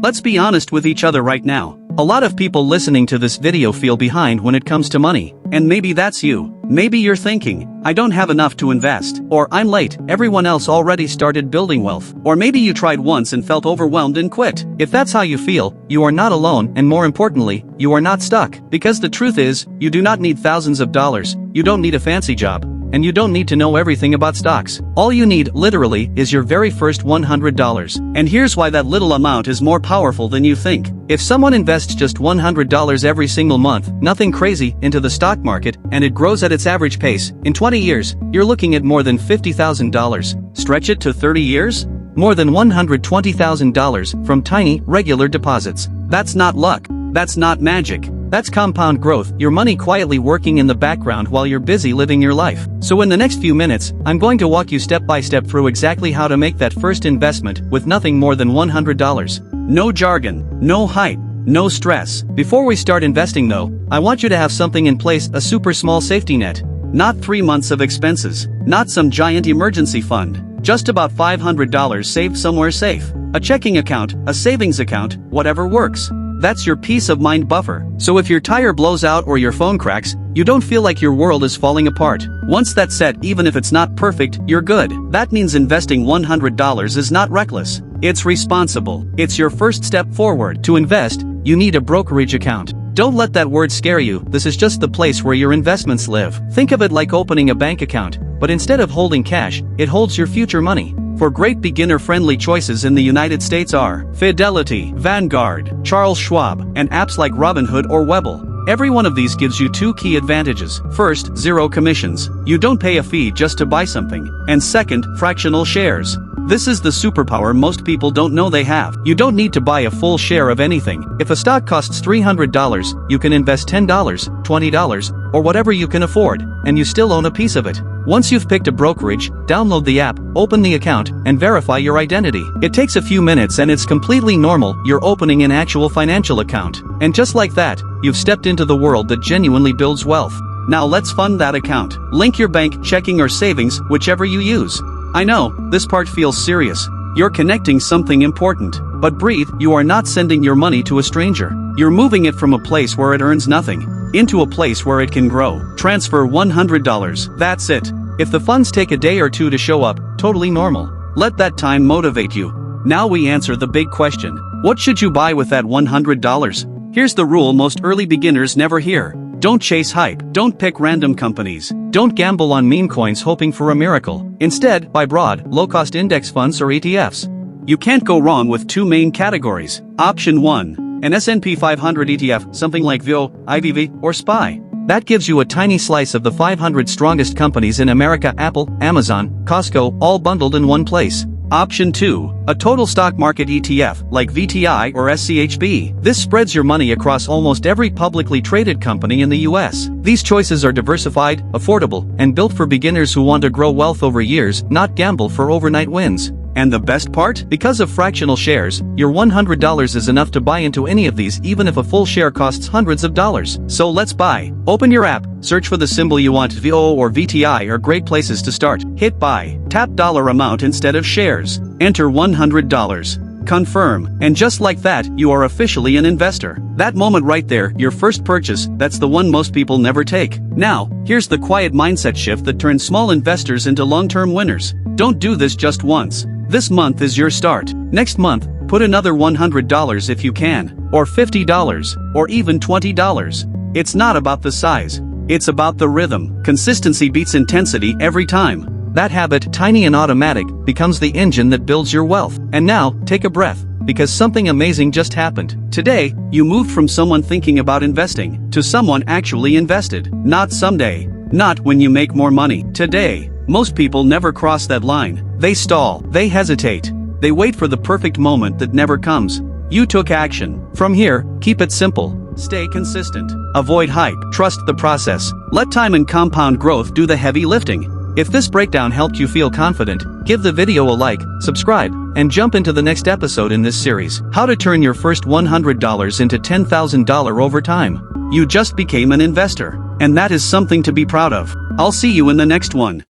Let's be honest with each other right now. A lot of people listening to this video feel behind when it comes to money. And maybe that's you. Maybe you're thinking, I don't have enough to invest. Or I'm late, everyone else already started building wealth. Or maybe you tried once and felt overwhelmed and quit. If that's how you feel, you are not alone, and more importantly, you are not stuck. Because the truth is, you do not need thousands of dollars, you don't need a fancy job, and you don't need to know everything about stocks. All you need, literally, is your very first $100. And here's why that little amount is more powerful than you think. If someone invests just $100 every single month, nothing crazy, into the stock market, and it grows at its average pace, in 20 years, you're looking at more than $50,000. Stretch it to 30 years? More than $120,000 from tiny, regular deposits. That's not luck. That's not magic. That's compound growth, your money quietly working in the background while you're busy living your life. So in the next few minutes, I'm going to walk you step by step through exactly how to make that first investment with nothing more than $100. No jargon, no hype, no stress. Before we start investing though, I want you to have something in place, a super small safety net. Not 3 months of expenses, not some giant emergency fund. Just about $500 saved somewhere safe. A checking account, a savings account, whatever works. That's your peace of mind buffer. So if your tire blows out or your phone cracks, you don't feel like your world is falling apart. Once that's set, even if it's not perfect, you're good. That means investing $100 is not reckless. It's responsible. It's your first step forward. To invest, you need a brokerage account. Don't let that word scare you. This is just the place where your investments live. Think of it like opening a bank account, but instead of holding cash, it holds your future money. For great beginner-friendly choices in the United States are Fidelity, Vanguard, Schwab, and apps like Robinhood or Webull. Every one of these gives you two key advantages. First, zero commissions. You don't pay a fee just to buy something. And second, fractional shares. This is the superpower most people don't know they have. You don't need to buy a full share of anything. If a stock costs $300, you can invest $10, $20, or whatever you can afford, and you still own a piece of it. Once you've picked a brokerage, download the app, open the account, and verify your identity. It takes a few minutes and it's completely normal. You're opening an actual financial account. And just like that, you've stepped into the world that genuinely builds wealth. Now let's fund that account. Link your bank, checking, or savings, whichever you use. I know, this part feels serious. You're connecting something important. But breathe, you are not sending your money to a stranger. You're moving it from a place where it earns nothing into a place where it can grow. Transfer $100. That's it. If the funds take a day or two to show up, totally normal. Let that time motivate you. Now we answer the big question. What should you buy with that $100? Here's the rule most early beginners never hear. Don't chase hype. Don't pick random companies. Don't gamble on meme coins hoping for a miracle. Instead, buy broad, low-cost index funds or ETFs. You can't go wrong with two main categories. Option 1. An S&P 500 ETF, something like VO, IVV, or SPY. That gives you a tiny slice of the 500 strongest companies in America: Apple, Amazon, Costco, all bundled in one place. Option 2. A total stock market ETF, like VTI or SCHB. This spreads your money across almost every publicly traded company in the US. These choices are diversified, affordable, and built for beginners who want to grow wealth over years, not gamble for overnight wins. And the best part? Because of fractional shares, your $100 is enough to buy into any of these even if a full share costs hundreds of dollars. So let's buy. Open your app, search for the symbol you want. VO or VTI are great places to start. Hit buy. Tap dollar amount instead of shares. Enter $100. Confirm. And just like that, you are officially an investor. That moment right there, your first purchase, that's the one most people never take. Now, here's the quiet mindset shift that turns small investors into long-term winners. Don't do this just once. This month is your start. Next month, put another $100 if you can, or $50, or even $20. It's not about the size. It's about the rhythm. Consistency beats intensity every time. That habit, tiny and automatic, becomes the engine that builds your wealth. And now, take a breath, because something amazing just happened. Today, you moved from someone thinking about investing to someone actually invested. Not someday. Not when you make more money. Today. Most people never cross that line. They stall. They hesitate. They wait for the perfect moment that never comes. You took action. From here, keep it simple. Stay consistent. Avoid hype. Trust the process. Let time and compound growth do the heavy lifting. If this breakdown helped you feel confident, give the video a like, subscribe, and jump into the next episode in this series. How to turn your first $100 into $10,000 over time. You just became an investor. And that is something to be proud of. I'll see you in the next one.